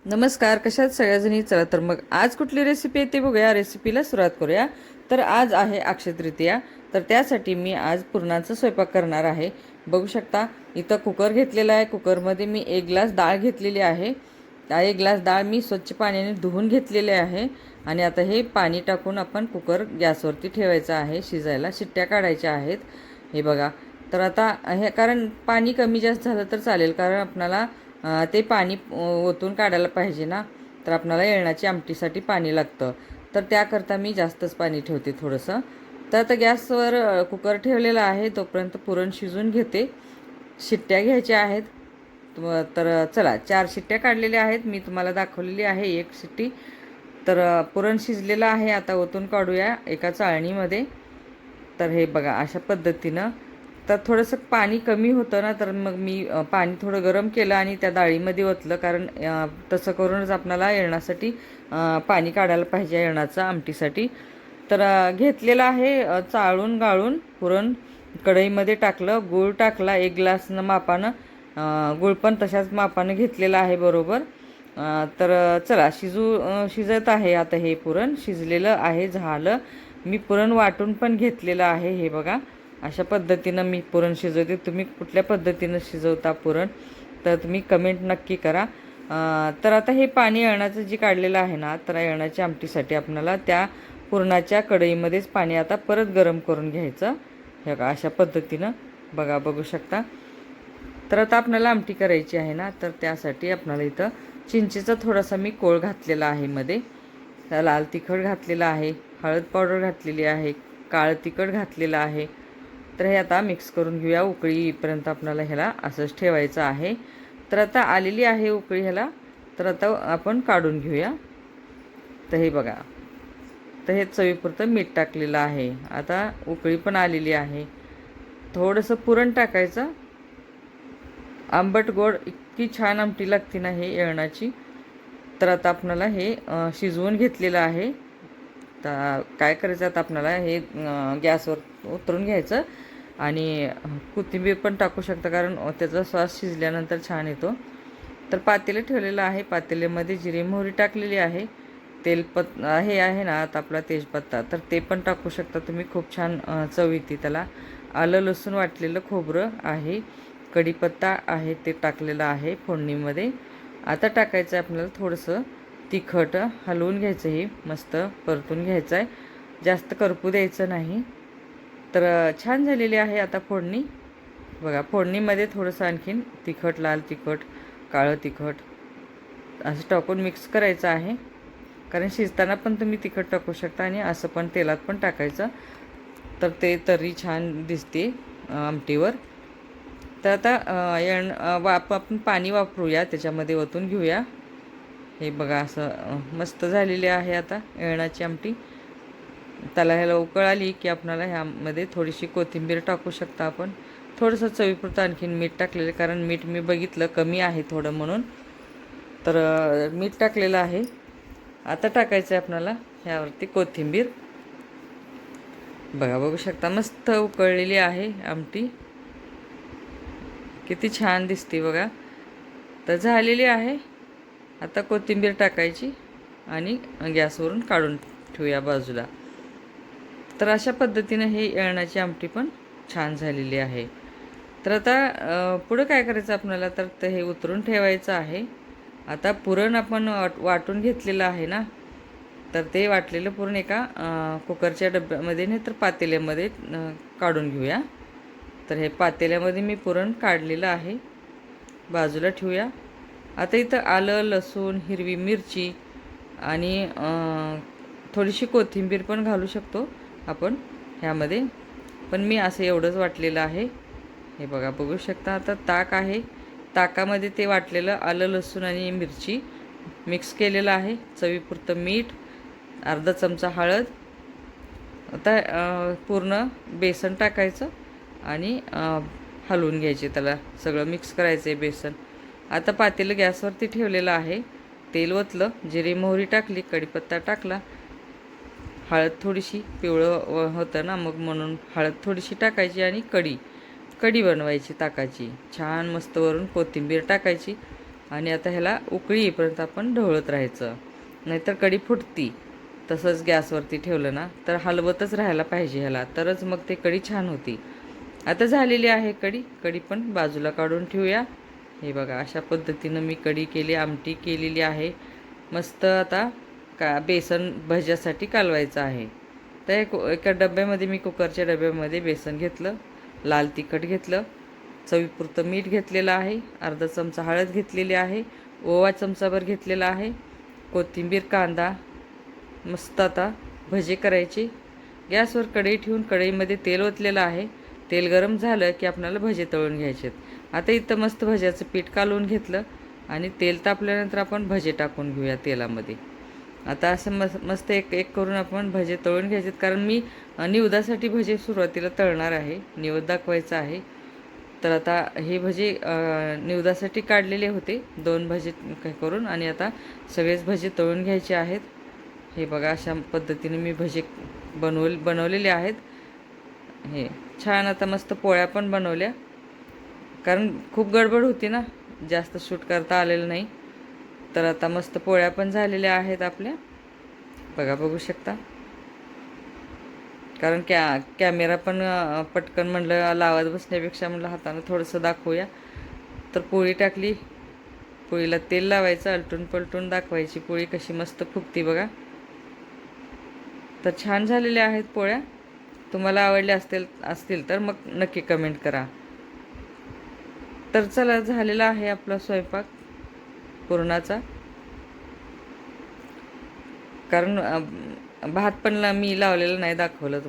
नमस्कार, कशात सगळ्याजणी. चला तर मग आज कुठली रेसिपी आहे ते बघूया. रेसिपीला सुरुवात करूया. तर आज आहे अक्षय तृतीया. तर त्यासाठी मी आज पुरणाचा स्वयंपाक करणार आहे. बघू शकता इथं कुकर घेतलेला आहे. कुकरमध्ये मी 1 ग्लास डाळ घेतलेली आहे. 1 ग्लास डाळ मी स्वच्छ पाण्याने धुवून घेतलेले आहे. आणि आता हे पाणी टाकून आपण कुकर गॅसवरती ठेवायचं आहे शिजायला. शिट्ट्या काढायच्या आहेत. हे बघा. तर आता हे कारण पाणी कमी जास्त झालं तर चालेल, कारण आपणाला ते पाणी ओतून काढायला पाहिजे ना. तर आपल्याला येळणाची आमटीसाठी पाणी लागतं. तर त्याकरता मी जास्तच पाणी ठेवते थोडंसं. तर आता गॅसवर कुकर ठेवलेला आहे. तोपर्यंत पुरण शिजून घेते. शिट्ट्या घ्यायच्या आहेत. तर चला, 4 शिट्ट्या काढलेल्या आहेत. मी तुम्हाला दाखवलेली आहे 1 शिट्टी. तर पुरण शिजलेलं आहे. आता ओतून काढूया एका चाळणीमध्ये. तर हे बघा अशा पद्धतीनं. तर थोडंसं पाणी कमी होतं ना, तर मग मी पाणी थोडं गरम केलं आणि त्या डाळीमध्ये ओतलं, कारण तसं करूनच आपल्याला येळणासाठी पाणी काढायला पाहिजे, येळणाचं आमटीसाठी. तर घेतलेलं आहे चाळून गाळून पुरण. कढईमध्ये टाकलं, गूळ टाकला 1 ग्लासनं मापानं. गूळ पण तशाच मापानं घेतलेला आहे बरोबर. तर चला शिजत आहे. आता हे पुरण शिजलेलं आहे, झालं. मी पुरण वाटून पण घेतलेलं आहे. हे बघा अशा पद्धतीनं मी पुरण शिजवते. तुम्ही कुठल्या पद्धतीनं शिजवता पुरण तर तुम्ही कमेंट नक्की करा. तर आता हे पाणी येळणाचं जे काढलेलं आहे ना, तर येळणाच्या आमटीसाठी आपल्याला त्या पुरणाच्या कढईमध्येच पाणी आता परत गरम करून घ्यायचं. हे बघा अशा पद्धतीनं. बघू शकता. तर आता आपल्याला आमटी करायची आहे ना, तर त्यासाठी आपल्याला इथं चिंचेचा थोडासा मी कोळ घातलेला आहे मध्ये. लाल तिखट घातलेलं आहे, हळद पावडर घातलेली आहे, काळं तिखट घातलेलं आहे. तर हे आता मिक्स करून घेऊया. उकळी येईपर्यंत आपल्याला ह्याला असंच ठेवायचं आहे. तर आता आलेली आहे उकळी ह्याला. तर आता आपण काढून घेऊया. तर हे बघा. तर हे चवीपुरतं मीठ टाकलेलं आहे. आता उकळी पण आलेली आहे. थोडंसं पुरण टाकायचं. आंबट गोड इतकी छान आमटी लागते ना हे येळणाची. तर आता आपल्याला हे शिजवून घेतलेलं आहे. तर काय करायचं आता आपल्याला हे गॅसवर उतरून घ्यायचं आणि कोथिंबीर पण टाकू शकता, कारण त्याचा स्वाद शिजल्यानंतर छान येतो. तर पातेलं ठेवलेलं आहे. पातेल्यामध्ये जिरे मोहरी टाकलेली आहे. हे आहे ना आता आपला तेजपत्ता, तर ते पण टाकू शकता तुम्ही. खूप छान चव येते त्याला. आलं लसूण वाटलेलं खोबरं आहे, कढीपत्ता आहे ते टाकलेलं आहे फोडणीमध्ये. आता टाकायचं आहे आपल्याला थोडंसं तिखट. हलवून घ्यायचं, हे मस्त परतून घ्यायचं आहे, जास्त करपू द्यायचं नाही. तर छान झालेली आहे आता फोडणी. बघा फोडणीमध्ये थोडंसं आणखीन तिखट, लाल तिखट, काळं तिखट असं टाकून मिक्स करायचं आहे. कारण शिजताना पण तुम्ही तिखट टाकू शकता आणि असं पण तेलात पण टाकायचं, तर ते तरी छान दिसते आमटीवर. तर आता आपण पाणी वापरूया, त्याच्यामध्ये ओतून घेऊया. हे बघा असं मस्त झालेली आहे आता येळणाची आमटी. त्याला ह्याला उकळ आली की आपल्याला ह्यामध्ये थोडीशी कोथिंबीर टाकू शकता आपण. थोडंसं चवीपुरतं आणखीन मीठ टाकलेलं, कारण मीठ मी बघितलं कमी आहे थोडं म्हणून. तर मीठ टाकलेलं आहे. आता टाकायचं आहे आपल्याला ह्यावरती कोथिंबीर. बघू शकता मस्त उकळलेली आहे आमटी. किती छान दिसते बघा. तर झालेली आहे. आता कोथिंबीर टाकायची आणि गॅसवरून काढून ठेवूया बाजूला. तर अशा पद्धतीनं हे येळणाची आमटी पण छान झालेली आहे. तर आता पुढं काय करायचं आपल्याला, तर हे उतरून ठेवायचं आहे. आता पुरण आपण वाटून घेतलेलं आहे ना, तर ते वाटलेलं पुरण एका कुकरच्या डब्यामध्ये नाही तर पातेल्यामध्ये काढून घेऊया. तर हे पातेल्यामध्ये मी पुरण काढलेलं आहे, बाजूला ठेवूया. आता इथं आलं लसूण, हिरवी मिरची आणि थोडीशी कोथिंबीर पण घालू शकतो आपण ह्यामध्ये, पण मी असं एवढंच वाटलेलं आहे. हे बघू शकता. आता ताक आहे, ताकामध्ये ते वाटलेलं आलं लसूण आणि मिरची मिक्स केलेलं आहे. चवीपुरतं मीठ, अर्धा चमचा हळद. आता पूर्ण बेसन टाकायचं आणि हलवून घ्यायचे, त्याला सगळं मिक्स करायचं आहे बेसन. आता पातेलं गॅसवरती ठेवलेलं आहे. तेल ओतलं, जिरे मोहरी टाकली, कढीपत्ता टाकला, हळद थोडीशी, पिवळं होतं ना मग म्हणून हळद थोडीशी टाकायची आणि कढी बनवायची ताकाची छान मस्त. वरून कोथिंबीर टाकायची आणि आता ह्याला उकळी येईपर्यंत आपण ढवळत राहायचं, नाहीतर कढी फुटती. तसंच गॅसवरती ठेवलं ना तर हलवतच राहायला पाहिजे ह्याला, तरच मग ते कढी छान होती. आता झालेली आहे कढी. कढी पण बाजूला काढून ठेवूया. हे बघा, अशा पद्धतीनं मी कढी केली, आमटी केलेली आहे. मस्त आता बेसन भज्यासाठी कालवायचं आहे. तर एका डब्यामध्ये मी कुकरच्या डब्यामध्ये बेसन घेतलं, लाल तिखट घेतलं, चवीपुरतं मीठ घेतलेलं आहे, अर्धा चमचा हळद घेतलेली आहे, ओवा चमचाभर घेतलेला आहे, कोथिंबीर, कांदा. मस्त आता भजे करायचे. गॅसवर कढई ठेवून कढईमध्ये तेल ओतलेलं आहे. तेल गरम झालं की आपल्याला भजे तळून घ्यायचे आहेत. आता इथं मस्त भज्याचं पीठ कालवून घेतलं आणि तेल तापल्यानंतर आपण भजे टाकून घेऊया तेलामध्ये. आता असं मस्त एक एक करून आपण भजे तळून घ्यायचे आहेत, कारण मी निवदासाठी भजे सुरुवातीला तळणार आहे, निवद दाखवायचा आहे. तर आता हे भजे निवदासाठी काढलेले होते, 2 भजे करून, आणि आता सगळेच भजे तळून घ्यायचे आहेत. हे बघा, अशा पद्धतीने मी भजे बनवलेले आहेत. हे छान. आता मस्त पोळ्या पण बनवल्या, कारण खूप गडबड होती ना, जास्त शूट करता आलेलं नाही. तर आता मस्त पोळ्या पण झालेल्या आहेत आपल्या. बघा, बघू शकता. कारण कॅमेरा पण पटकन म्हणलं लावत बसण्यापेक्षा म्हणलं हातानं थोडंसं दाखवूया. तर पोळी टाकली, पोळीला तेल लावायचं, अलटून पलटून दाखवायची पोळी कशी मस्त फुगती बघा. तर छान झालेल्या आहेत पोळ्या. तुम्हाला आवडल्या असतील तर मग नक्की कमेंट करा. तर चला, झालेला आहे आपला स्वयंपाक पुरणाचा. कारण भात पण मी लावलेला नाही दाखवलं.